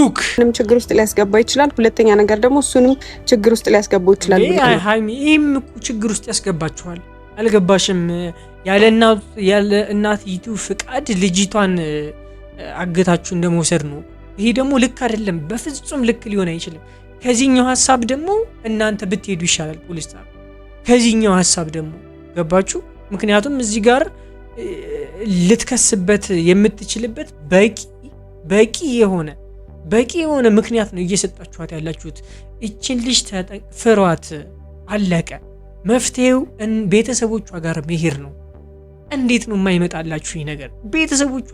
ብሩክ ምንም ችግር ውስጥ ሊያስገባ ይችላል። ሁለተኛ ነገር ደግሞ እሱንም ችግር ውስጥ ሊያስገባው ይችላል። ሃይሚ ይሄም ችግር ውስጥ ያስገባችኋል። አልገባሽም? ያለ እናቲቱ ፍቃድ ልጅቷን አገታችሁ እንደመውሰድ ነው። ይሄ ደግሞ ልክ አይደለም፣ በፍጹም ልክ ሊሆን አይችልም። ከዚህኛው ሐሳብ ደግሞ እናንተ ብትሄዱ ይሻላል ፖሊስ ጣቢያ። ከዚህኛው ሐሳብ ደግሞ ገባችሁ? ምክንያቱም እዚህ ጋር ልትከስበት የምትችልበት በቂ የሆነ ምክንያት ነው እየሰጣችኋት ያላችሁት። እችን ልጅ ፍሯት፣ አለቀ። መፍትሄው ቤተሰቦቿ ጋር መሄድ ነው። እንዴት ነው የማይመጣላችሁ ይህ ነገር? ቤተሰቦቿ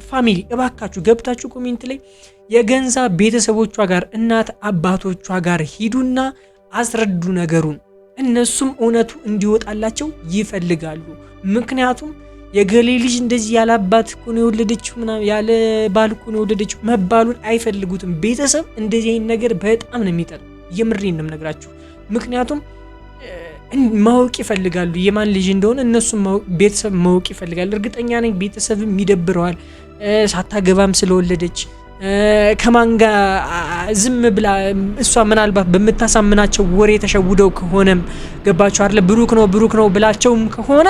ፋሚሊ እባካችሁ ገብታችሁ ኮሜንት ላይ የገንዛ ቤተሰቦቿ ጋር እናት አባቶቿ ጋር ሂዱና አስረዱ ነገሩን። እነሱም እውነቱ እንዲወጣላቸው ይፈልጋሉ። ምክንያቱም የገሌ ልጅ እንደዚህ ያለ አባት እኮ ነው የወለደችው ምናምን ያለ ባል እኮ ነው የወለደችው መባሉን አይፈልጉትም። ቤተሰብ እንደዚህ አይነት ነገር በጣም ነው የሚጠላው። የምሬን ነው የምነግራችሁ። ምክንያቱም ማወቅ ይፈልጋሉ የማን ልጅ እንደሆነ። እነሱም ቤተሰብ ማወቅ ይፈልጋል። እርግጠኛ ነኝ ቤተሰብም ይደብረዋል። ሳታገባም ስለወለደች ከማን ጋር ዝም ብላ እሷ ምናልባት በምታሳምናቸው ወሬ ተሸውደው ከሆነም ገባችሁ አይደል? ብሩክ ነው ብላቸውም ከሆነ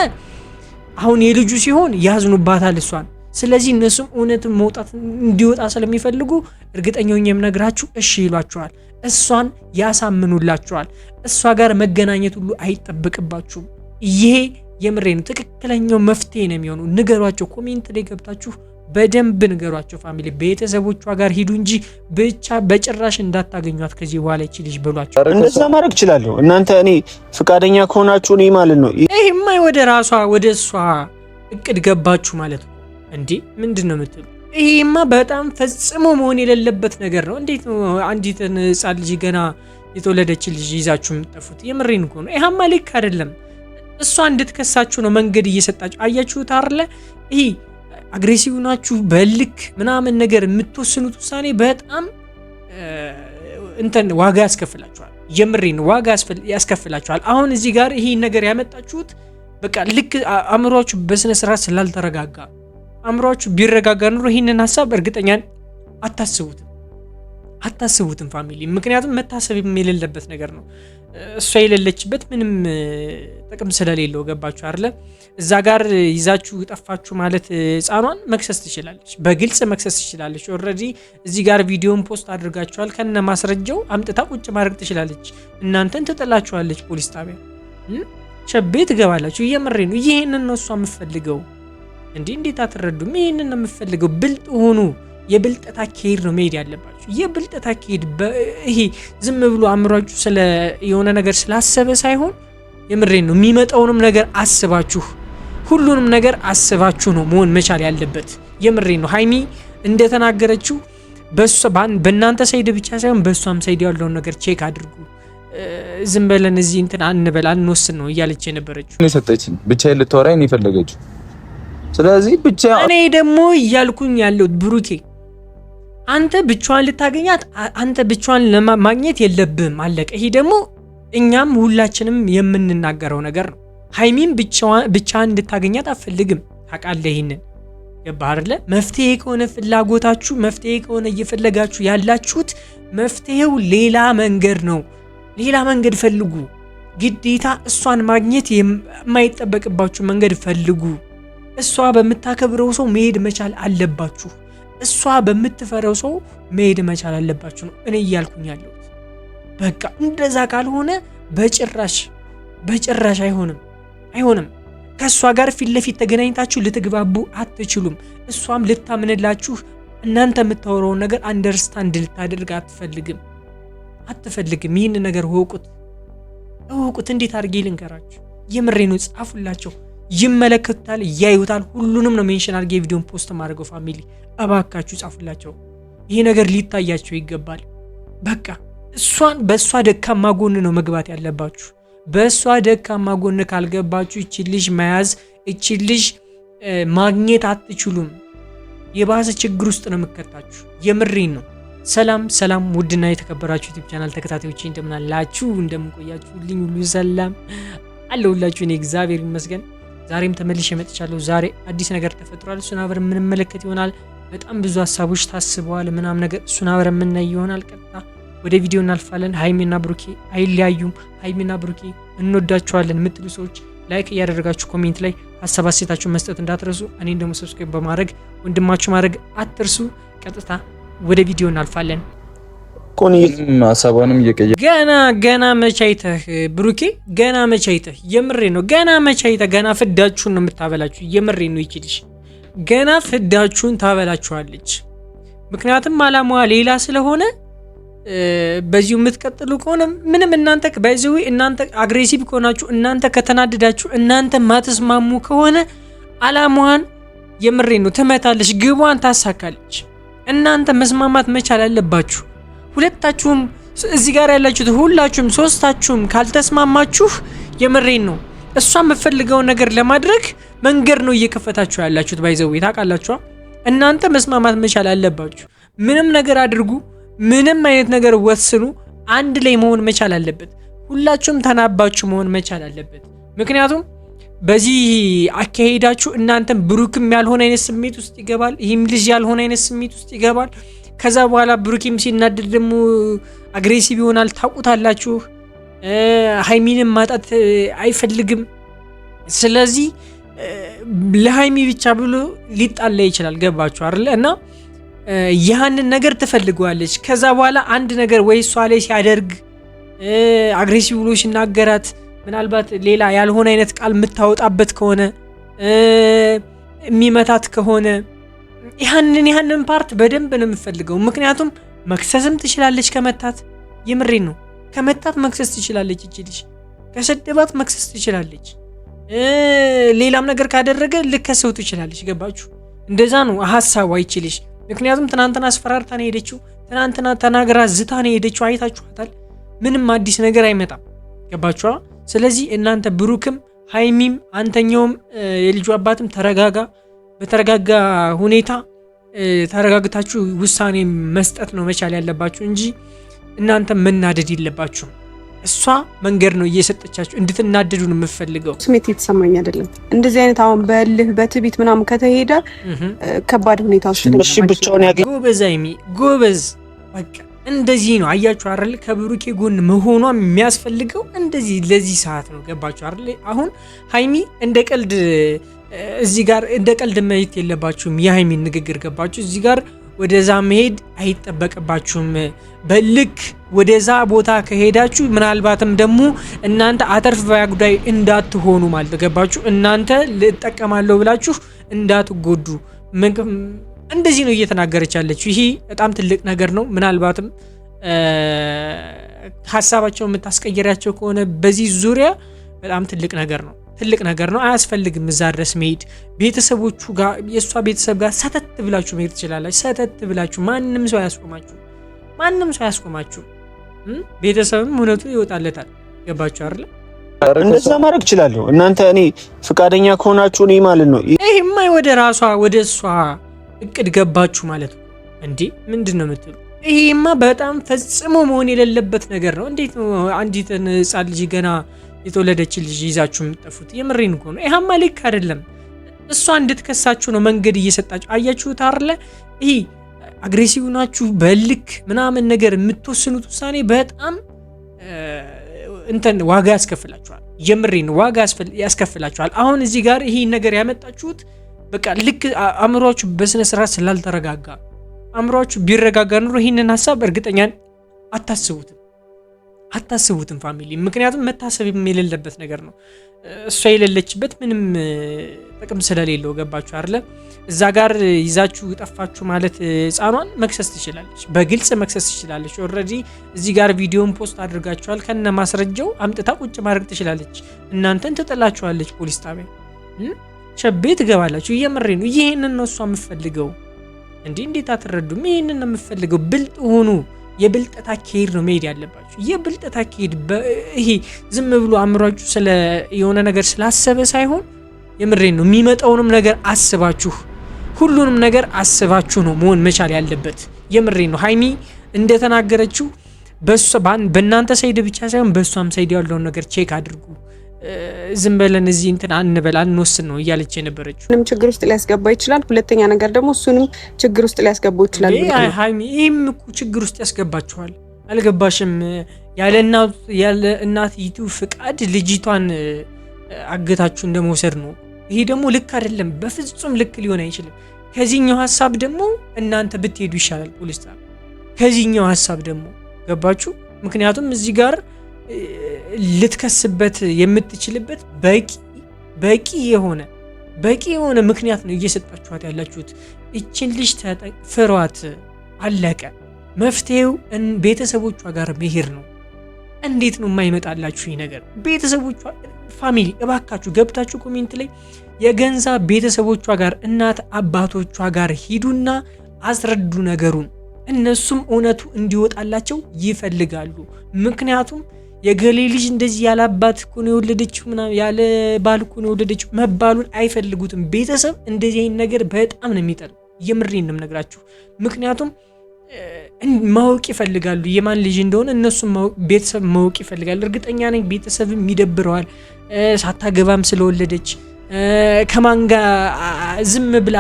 አሁን የልጁ ሲሆን ያዝኑባታል እሷን። ስለዚህ እነሱም እውነትን መውጣት እንዲወጣ ስለሚፈልጉ እርግጠኛው የምነግራችሁ እሺ ይሏቸዋል። እሷን ያሳምኑላቸዋል። እሷ ጋር መገናኘት ሁሉ አይጠበቅባችሁም። ይሄ የምሬ ነው፣ ትክክለኛው መፍትሄ ነው የሚሆነው። ንገሯቸው፣ ኮሜንት ላይ ገብታችሁ በደንብ ንገሯቸው። ፋሚሊ ቤተሰቦቿ ጋር ሂዱ እንጂ ብቻ በጭራሽ እንዳታገኟት ከዚህ በኋላ ይቺ ልጅ ብሏቸው። እንደዛ ማድረግ እችላለሁ እናንተ እኔ ፍቃደኛ ከሆናችሁ እኔ ማለት ነው። ይሄማ ወደ እሷ እቅድ ገባችሁ ማለት ነው እንዴ? ምንድነው የምትሉ? ይሄማ በጣም ፈጽሞ መሆን የሌለበት ነገር ነው። እንዴት ነው አንዲትን ሕፃን ልጅ ገና የተወለደች ልጅ ይዛችሁ የምትጠፉት? የምሬን እኮ ነው። ይሄማ ልክ አይደለም። እሷ እንድትከሳችሁ ነው መንገድ እየሰጣችሁ። አያችሁት አይደለ? ይሄ አግሬሲቭ ናችሁ በልክ ምናምን ነገር የምትወስኑት ውሳኔ በጣም ዋጋ ያስከፍላችኋል። የምሬን ዋጋ ያስከፍላችኋል። አሁን እዚህ ጋር ይሄ ነገር ያመጣችሁት በቃ ልክ አእምሯችሁ በስነ ስርዓት ስላልተረጋጋ። አእምሯችሁ ቢረጋጋ ኑሮ ይሄንን ሐሳብ እርግጠኛ አታስቡትም ፋሚሊ። ምክንያቱም መታሰብ የሌለበት ነገር ነው። እሷ የሌለችበት ምንም ጥቅም ስለሌለው ገባችሁ አይደለ? እዛ ጋር ይዛችሁ ጠፋችሁ ማለት ህፃኗን መክሰስ ትችላለች፣ በግልጽ መክሰስ ትችላለች። ኦልሬዲ እዚህ ጋር ቪዲዮን ፖስት አድርጋችኋል። ከነ ማስረጃው አምጥታ ቁጭ ማድረግ ትችላለች። እናንተን ትጥላችኋለች ፖሊስ ጣቢያ፣ ሸቤ ትገባላችሁ። እየመሬ ነው። ይሄንን ነው እሷ የምትፈልገው። እንዴት አትረዱም? ይሄንን ነው የምትፈልገው። ብልጥ ሆኑ። የብልጠት አካሄድ ነው መሄድ ያለባችሁ። የብልጠት አካሄድ ይሄ ዝም ብሎ አእምሯችሁ ስለ የሆነ ነገር ስላሰበ ሳይሆን የምሬን ነው የሚመጣውንም ነገር አስባችሁ ሁሉንም ነገር አስባችሁ ነው መሆን መቻል ያለበት። የምሬን ነው። ሃይሚ እንደተናገረችው በእናንተ ሳይድ ብቻ ሳይሆን በእሷም ሳይድ ያለውን ነገር ቼክ አድርጉ። ዝም ብለን እዚህ እንትን አንወስን ነው እያለች የነበረችው። እኔ ሰጠችኝ ብቻ ልትወራኝ ነው የፈለገችው። ስለዚህ ብቻ እኔ ደግሞ እያልኩኝ ያለው ብሩኬ አንተ ብቻዋን ልታገኛት አንተ ብቻዋን ለማግኘት የለብህም። አለቀ። ይሄ ደግሞ እኛም ሁላችንም የምንናገረው ነገር ነው። ሃይሚን ብቻዋን እንድታገኛት አትፈልግም። ታውቃለህ ይሄንን። ገባህ አይደለ? መፍትሄ ከሆነ ፍላጎታችሁ፣ መፍትሄ ከሆነ እየፈለጋችሁ ያላችሁት መፍትሄው ሌላ መንገድ ነው። ሌላ መንገድ ፈልጉ። ግዴታ እሷን ማግኘት የማይጠበቅባችሁ መንገድ ፈልጉ። እሷ በምታከብረው ሰው መሄድ መቻል አለባችሁ። እሷ በምትፈረው ሰው መሄድ መቻል አለባችሁ ነው እኔ እያልኩኝ ያለሁት። በቃ እንደዛ ካልሆነ በጭራሽ አይሆንም። ከእሷ ጋር ፊት ለፊት ተገናኝታችሁ ልትግባቡ አትችሉም። እሷም ልታምንላችሁ እናንተ የምታወራውን ነገር አንደርስታንድ ልታደርግ አትፈልግም። ይህን ነገር እወቁት። እንዴት አድርጌ ልንገራችሁ? የምሬ ነው። ጻፉላቸው። ይመለከቱታል፣ ያዩታል። ሁሉንም ነው ሜንሽን አድርጌ ቪዲዮን ፖስት ማድረገው። ፋሚሊ እባካችሁ ጻፉላቸው። ይሄ ነገር ሊታያቸው ይገባል። በቃ በእሷ ደካማ ጎን ነው መግባት ያለባችሁ። በእሷ ደካማ ጎን ካልገባችሁ እቺ ልጅ መያዝ እቺ ልጅ ማግኘት አትችሉም። የባሰ ችግር ውስጥ ነው የምከታችሁ። የምሬን ነው። ሰላም ውድና የተከበራችሁ ዩቲዩብ ቻናል ተከታታዮቼ እንደምን አላችሁ? እንደምን ቆያችሁልኝ? ሁሉ ሰላም አለሁላችሁ። እኔ እግዚአብሔር ይመስገን ዛሬም ተመልሼ መጥቻለሁ። ዛሬ አዲስ ነገር ተፈጥሯል። እሱን አብረን የምንመለከት ይሆናል። በጣም ብዙ ሀሳቦች ታስበዋል ምናምን ነገር እሱን አብረን የምናይ ይሆናል። ቀጥታ ወደ ቪዲዮ እናልፋለን። ሀይሚና ብሩኬ አይለያዩም። ሀይሚና ብሩኬ እንወዳቸዋለን የምትሉ ሰዎች ላይክ እያደረጋችሁ ኮሜንት ላይ ሀሳብ አስተያየታችሁን መስጠት እንዳትረሱ። እኔን ደግሞ ሰብስክራይብ በማድረግ ወንድማችሁ ማድረግ አትርሱ። ቀጥታ ወደ ቪዲዮ እናልፋለን። ሀሳቧንም እየቀየ ገና መቻይተህ ብሩኬ ገና መቻይተህ የምሬ ነው። ገና መቻይተህ ገና ፍዳችሁን ነው የምታበላችሁ። የምሬ ነው። ይችልሽ ገና ፍዳችሁን ታበላችኋለች። ምክንያቱም አላማዋ ሌላ ስለሆነ በዚሁ የምትቀጥሉ ከሆነ ምንም እናንተ ባይዘው እናንተ አግሬሲቭ ከሆናችሁ እናንተ ከተናደዳችሁ እናንተ ማትስማሙ ከሆነ አላማዋን የምሬ ነው ትመታለች፣ ግቧን ታሳካለች። እናንተ መስማማት መቻል አለባችሁ። ሁለታችሁም እዚህ ጋር ያላችሁት ሁላችሁም ሶስታችሁም ካልተስማማችሁ የምሬን ነው እሷ የምትፈልገውን ነገር ለማድረግ መንገድ ነው እየከፈታችሁ ያላችሁት። ባይዘው ታውቃላችሁ። እናንተ መስማማት መቻል አለባችሁ። ምንም ነገር አድርጉ፣ ምንም አይነት ነገር ወስኑ፣ አንድ ላይ መሆን መቻል አለበት። ሁላችሁም ተናባችሁ መሆን መቻል አለበት። ምክንያቱም በዚህ አካሄዳችሁ እናንተም ብሩክም ያልሆነ አይነት ስሜት ውስጥ ይገባል፣ ይህም ልጅ ያልሆነ አይነት ስሜት ውስጥ ይገባል። ከዛ በኋላ ብሩክም ሲናደድ ደግሞ አግሬሲቭ ይሆናል። ታውቁታላችሁ። ሃይሚንም ማጣት አይፈልግም። ስለዚህ ለሃይሚ ብቻ ብሎ ሊጣላ ይችላል። ገባችሁ አይደል? እና ያንን ነገር ትፈልገዋለች። ከዛ በኋላ አንድ ነገር ወይ እሷ ላይ ሲያደርግ አግሬሲቭ ብሎ ሲናገራት ምናልባት ሌላ ያልሆነ አይነት ቃል የምታወጣበት ከሆነ የሚመታት ከሆነ ያንን ፓርት በደንብ ነው የምፈልገው። ምክንያቱም መክሰስም ትችላለች ከመታት። የምሬን ነው። ከመታት መክሰስ ትችላለች። እቺ ከሰደባት መክሰስ ትችላለች። ሌላም ነገር ካደረገ ልከሰው ትችላለች። ገባችሁ? እንደዛ ነው ሐሳቡ አይችልሽ። ምክንያቱም ትናንትና አስፈራርታ ነው ሄደችው። ትናንትና ተናግራ ዝታ ነው ሄደችው። አይታችኋታል። ምንም አዲስ ነገር አይመጣም። ገባችሁ? ስለዚህ እናንተ ብሩክም ሃይሚም አንተኛውም የልጁ አባትም ተረጋጋ። በተረጋጋ ሁኔታ ተረጋግታችሁ ውሳኔ መስጠት ነው መቻል ያለባችሁ እንጂ እናንተ መናደድ የለባችሁ። እሷ መንገድ ነው እየሰጠቻችሁ እንድትናደዱ ነው የምፈልገው። ስሜት የተሰማኝ አይደለም። እንደዚህ አይነት አሁን በልህ በትቢት ምናምን ከተሄደ ከባድ ሁኔታ ውስጥ ነው። እሺ ብቻውን ያገ ጎበዝ ሃይሚ ጎበዝ። በቃ እንደዚህ ነው። አያችሁ አይደል? ከብሩኬ ጎን መሆኗ የሚያስፈልገው እንደዚህ ለዚህ ሰዓት ነው። ገባችሁ አይደል? አሁን ሃይሚ እንደ ቀልድ እዚህ ጋር እንደ ቀልድ ማየት የለባችሁም። የሃይሚን ንግግር ገባችሁ? እዚህ ጋር ወደዛ መሄድ አይጠበቅባችሁም። በልክ ወደዛ ቦታ ከሄዳችሁ ምናልባትም ደግሞ እናንተ አተርፍ ባያ ጉዳይ እንዳትሆኑ ማለት ገባችሁ? እናንተ ልጠቀማለሁ ብላችሁ እንዳትጎዱ እንደዚህ ነው እየተናገረች ያለችው። ይሄ በጣም ትልቅ ነገር ነው። ምናልባትም ሀሳባቸው የምታስቀየራቸው ከሆነ በዚህ ዙሪያ በጣም ትልቅ ነገር ነው። ትልቅ ነገር ነው። አያስፈልግም እዛ ድረስ መሄድ። ቤተሰቦቹ ጋር የእሷ ቤተሰብ ጋር ሰተት ብላችሁ መሄድ ትችላላችሁ። ሰተት ብላችሁ ማንም ሰው አያስቆማችሁ። ቤተሰብም እውነቱ ይወጣለታል። ገባችሁ አይደል? እንደዛ ማድረግ እችላለሁ። እናንተ እኔ ፍቃደኛ ከሆናችሁ እኔ ማለት ነው። ይሄማ ወደ እሷ እቅድ ገባችሁ ማለት ነው እንዴ? ምንድን ነው የምትሉ? ይሄማ በጣም ፈጽሞ መሆን የሌለበት ነገር ነው። እንዴት ነው አንዲትን ሕፃን ልጅ ገና የተወለደች ልጅ ይዛችሁ የምትጠፉት? የምሬን እኮ ነው። ይሄማ ልክ አይደለም። እሷ እንድትከሳችሁ ነው መንገድ እየሰጣችሁ። አያችሁት አይደለ? ይሄ አግሬሲቭ ናችሁ በልክ ምናምን ነገር የምትወስኑት ውሳኔ በጣም ዋጋ ያስከፍላችኋል። የምሬን ዋጋ ያስከፍላችኋል። አሁን እዚህ ጋር ይሄ ነገር ያመጣችሁት በቃ ልክ አእምሯችሁ በስነ ስርዓት ስላልተረጋጋ። አእምሯችሁ ቢረጋጋ ኑሮ ይህንን ሀሳብ እርግጠኛ አታስቡትም ፋሚሊ። ምክንያቱም መታሰብ የሌለበት ነገር ነው። እሷ የሌለችበት ምንም ጥቅም ስለሌለው ገባችሁ አይደለ? እዛ ጋር ይዛችሁ ጠፋችሁ ማለት ህፃኗን መክሰስ ትችላለች፣ በግልጽ መክሰስ ትችላለች። ኦልሬዲ እዚህ ጋር ቪዲዮን ፖስት አድርጋችኋል። ከነ ማስረጃው አምጥታ ቁጭ ማድረግ ትችላለች። እናንተን ትጥላችኋለች ፖሊስ ጣቢያ፣ ሸቤ ትገባላችሁ። እየመሬ ነው። ይሄንን ነው እሷ የምትፈልገው። እንዴት አትረዱም? ይሄንን ነው የምትፈልገው። ብልጥ ሆኑ። የብልጠት አካሄድ ነው መሄድ ያለባችሁ። የብልጠት አካሄድ ይሄ ዝም ብሎ አእምሯችሁ ስለ የሆነ ነገር ስላሰበ ሳይሆን የምሬን ነው የሚመጣውንም ነገር አስባችሁ ሁሉንም ነገር አስባችሁ ነው መሆን መቻል ያለበት። የምሬን ነው። ሃይሚ እንደተናገረችው በእናንተ ሳይድ ብቻ ሳይሆን በእሷም ሳይድ ያለውን ነገር ቼክ አድርጉ። ዝም ብለን እዚህ እንትን አንበል አንወስን ነው እያለች የነበረችው። ምንም ችግር ውስጥ ሊያስገባ ይችላል። ሁለተኛ ነገር ደግሞ እሱንም ችግር ውስጥ ሊያስገባው ይችላል። ሃይሚ ይህም እኮ ችግር ውስጥ ያስገባችኋል። አልገባሽም? ያለ እናቲቱ ፍቃድ ልጅቷን አገታችሁ እንደመውሰድ ነው። ይሄ ደግሞ ልክ አይደለም፣ በፍጹም ልክ ሊሆን አይችልም። ከዚህኛው ሀሳብ ደግሞ እናንተ ብትሄዱ ይሻላል ፖሊስ ጣቢያ። ከዚህኛው ሀሳብ ደግሞ ገባችሁ? ምክንያቱም እዚህ ጋር ልትከስበት የምትችልበት በቂ የሆነ ምክንያት ነው እየሰጣችኋት ያላችሁት። እችን ልጅ ፍሯት፣ አለቀ። መፍትሄው ቤተሰቦቿ ጋር መሄድ ነው። እንዴት ነው የማይመጣላችሁ ይህ ነገር? ቤተሰቦቿ ፋሚሊ እባካችሁ ገብታችሁ ኮሜንት ላይ የገንዛ ቤተሰቦቿ ጋር እናት አባቶቿ ጋር ሂዱና አስረዱ ነገሩን። እነሱም እውነቱ እንዲወጣላቸው ይፈልጋሉ። ምክንያቱም የገሌ ልጅ እንደዚህ ያለ አባት እኮ ነው የወለደችው ምናምን ያለ ባል እኮ ነው የወለደችው መባሉን አይፈልጉትም። ቤተሰብ እንደዚህ አይነት ነገር በጣም ነው የሚጠላው። የምሬን ነው የምነግራችሁ። ምክንያቱም ማወቅ ይፈልጋሉ የማን ልጅ እንደሆነ። እነሱም ቤተሰብ ማወቅ ይፈልጋል። እርግጠኛ ነኝ ቤተሰብም ይደብረዋል። ሳታገባም ስለወለደች ከማን ጋር ዝም ብላ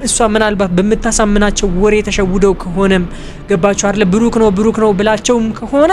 እሷ ምናልባት በምታሳምናቸው ወሬ ተሸውደው ከሆነም ገባቸው አይደለ? ብሩክ ነው ብላቸውም ከሆነ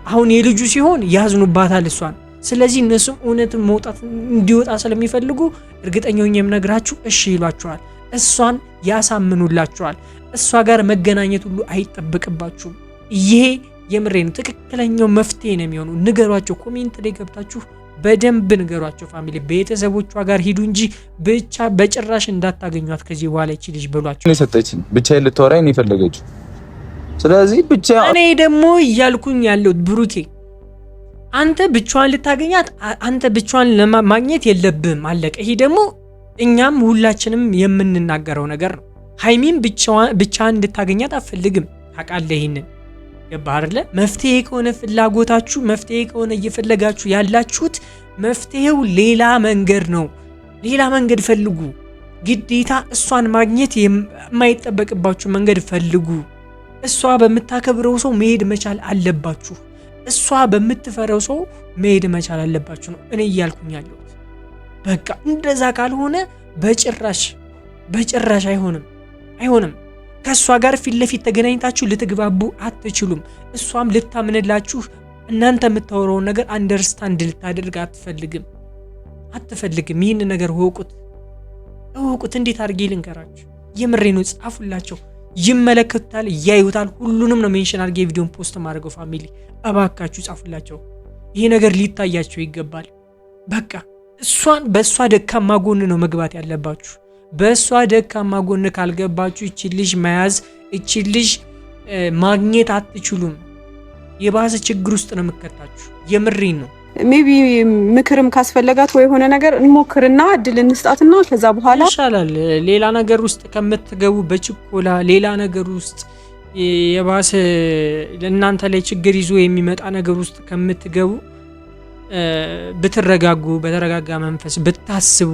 አሁን የልጁ ሲሆን ያዝኑባታል እሷን። ስለዚህ እነሱም እውነትን መውጣት እንዲወጣ ስለሚፈልጉ እርግጠኛው የምነግራችሁ እሺ ይሏቸዋል። እሷን ያሳምኑላቸዋል። እሷ ጋር መገናኘት ሁሉ አይጠበቅባችሁም። ይሄ የምሬ ነው፣ ትክክለኛው መፍትሄ ነው የሚሆነው። ንገሯቸው፣ ኮሜንት ላይ ገብታችሁ በደንብ ንገሯቸው። ፋሚሊ ቤተሰቦቿ ጋር ሂዱ እንጂ ብቻ በጭራሽ እንዳታገኟት ከዚህ በኋላ ይቺ ልጅ ብሏቸው። እኔ ሰጠችኝ ብቻዬን ልታወራኝ ነው የፈለገችው። ስለዚህ ብቻ እኔ ደግሞ እያልኩኝ ያለው ብሩኬ አንተ ብቻዋን ልታገኛት አንተ ብቻዋን ለማግኘት የለብህም፣ አለቀ። ይሄ ደግሞ እኛም ሁላችንም የምንናገረው ነገር ነው። ሃይሚን ብቻዋን እንድታገኛት አትፈልግም፣ ታውቃለህ። ይሄንን ገባህ አይደለ? መፍትሄ ከሆነ ፍላጎታችሁ፣ መፍትሄ ከሆነ እየፈለጋችሁ ያላችሁት መፍትሄው ሌላ መንገድ ነው። ሌላ መንገድ ፈልጉ። ግዴታ እሷን ማግኘት የማይጠበቅባችሁ መንገድ ፈልጉ። እሷ በምታከብረው ሰው መሄድ መቻል አለባችሁ። እሷ በምትፈረው ሰው መሄድ መቻል አለባችሁ ነው እኔ እያልኩኝ ያለሁት። በቃ እንደዛ ካልሆነ በጭራሽ አይሆንም። ከእሷ ጋር ፊት ለፊት ተገናኝታችሁ ልትግባቡ አትችሉም። እሷም ልታምንላችሁ እናንተ የምታወራውን ነገር አንደርስታንድ ልታደርግ አትፈልግም። ይህን ነገር እወቁት። እንዴት አድርጌ ልንገራችሁ? የምሬ ነው። ጻፉላቸው፣ ይመለከቱታል፣ ያዩታል። ሁሉንም ነው ሜንሽን አድርጌ ቪዲዮን ፖስት ማድረገው። ፋሚሊ እባካችሁ ጻፉላቸው። ይሄ ነገር ሊታያቸው ይገባል። በቃ በእሷ ደካማ ጎን ነው መግባት ያለባችሁ። በእሷ ደካማ ጎን ካልገባችሁ እቺ ልጅ መያዝ እቺ ልጅ ማግኘት አትችሉም። የባሰ ችግር ውስጥ ነው የምከታችሁ። የምሬን ነው። ሜቢ ምክርም ካስፈለጋት ወይ የሆነ ነገር እንሞክርና እድል እንስጣትና ከዛ በኋላ ይሻላል። ሌላ ነገር ውስጥ ከምትገቡ በችኮላ ሌላ ነገር ውስጥ የባሰ ለእናንተ ላይ ችግር ይዞ የሚመጣ ነገር ውስጥ ከምትገቡ ብትረጋጉ፣ በተረጋጋ መንፈስ ብታስቡ፣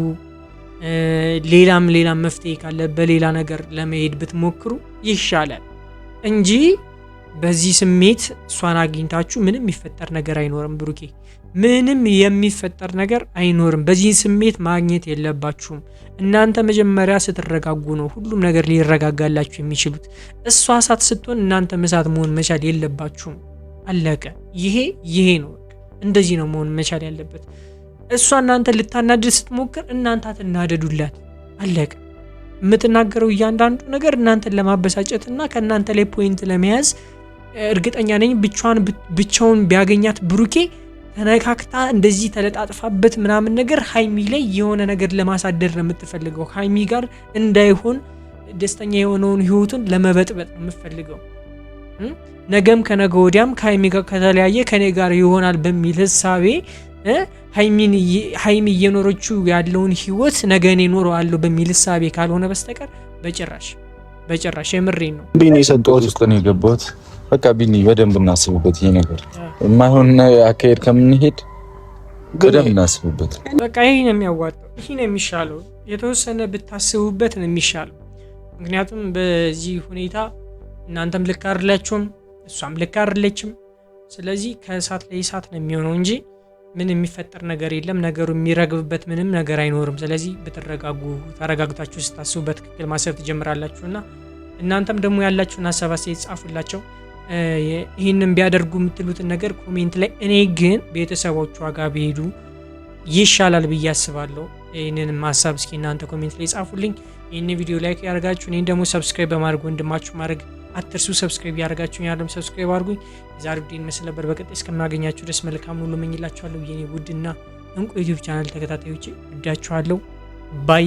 ሌላም መፍትሄ ካለ በሌላ ነገር ለመሄድ ብትሞክሩ ይሻላል እንጂ በዚህ ስሜት እሷን አግኝታችሁ ምንም የሚፈጠር ነገር አይኖርም። ብሩኬ ምንም የሚፈጠር ነገር አይኖርም። በዚህ ስሜት ማግኘት የለባችሁም። እናንተ መጀመሪያ ስትረጋጉ ነው ሁሉም ነገር ሊረጋጋላችሁ የሚችሉት። እሷ እሳት ስትሆን እናንተ እሳት መሆን መቻል የለባችሁም። አለቀ። ይሄ ነው። እንደዚህ ነው መሆን መቻል ያለበት። እሷ እናንተ ልታናድድ ስትሞክር እናንተ አትናደዱላት። አለቀ። የምትናገረው እያንዳንዱ ነገር እናንተን ለማበሳጨትና ከእናንተ ላይ ፖይንት ለመያዝ እርግጠኛ ነኝ። ብቻውን ቢያገኛት ብሩኬ ተነካክታ እንደዚህ ተለጣጥፋበት ምናምን ነገር ሃይሚ ላይ የሆነ ነገር ለማሳደር ነው የምትፈልገው። ሃይሚ ጋር እንዳይሆን ደስተኛ የሆነውን ህይወቱን ለመበጥበጥ ነው የምትፈልገው። ነገም ከነገ ወዲያም ከሃይሚ ጋር ከተለያየ ከኔ ጋር ይሆናል በሚል ህሳቤ ሃይሚ እየኖረችው ያለውን ህይወት ነገ እኔ እኖረዋለሁ በሚል ህሳቤ ካልሆነ በስተቀር በጭራሽ የምሬን ነው። ቢኒ የሰጠሁት ውስጥ ነው የገባሁት። በቃ ቢኒ በደንብ እናስብበት። ይሄ ነገር የማይሆን አካሄድ ከምንሄድ በደንብ እናስብበት። በቃ ይሄ ነው የሚያዋጣው፣ ይሄ ነው የሚሻለው። የተወሰነ ብታስቡበት ነው የሚሻለው። ምክንያቱም በዚህ ሁኔታ እናንተም ልክ አይደላችሁም፣ እሷም ልክ አይደለችም። ስለዚህ ከእሳት ላይ እሳት ነው የሚሆነው እንጂ ምን የሚፈጠር ነገር የለም። ነገሩ የሚረግብበት ምንም ነገር አይኖርም። ስለዚህ ተረጋግታችሁ ስታስቡ በትክክል ማሰብ ትጀምራላችሁና እናንተም ደግሞ ያላችሁን ሀሳብ አስተያየት ጻፉላቸው። ይህንን ቢያደርጉ የምትሉትን ነገር ኮሜንት ላይ። እኔ ግን ቤተሰቦቿ ጋር ቢሄዱ ይሻላል ብዬ አስባለሁ። ይህንን ሀሳብ እስኪ እናንተ ኮሜንት ላይ ጻፉልኝ። ይህን ቪዲዮ ላይክ ያደርጋችሁ፣ እኔን ደግሞ ሰብስክራይብ በማድረግ ወንድማችሁ ማድረግ አትርሱ። ሰብስክራይብ ያደርጋችሁ ያለም ሰብስክራይብ አድርጉኝ። የዛሬው ቪዲዮ መስል ነበር። በቀጣይ እስከማገኛችሁ ድረስ መልካም ሁሉ እመኝላችኋለሁ። የኔ ውድና እንቁ ዩቲዩብ ቻናል ተከታታዮች ወዳችኋለሁ። ባይ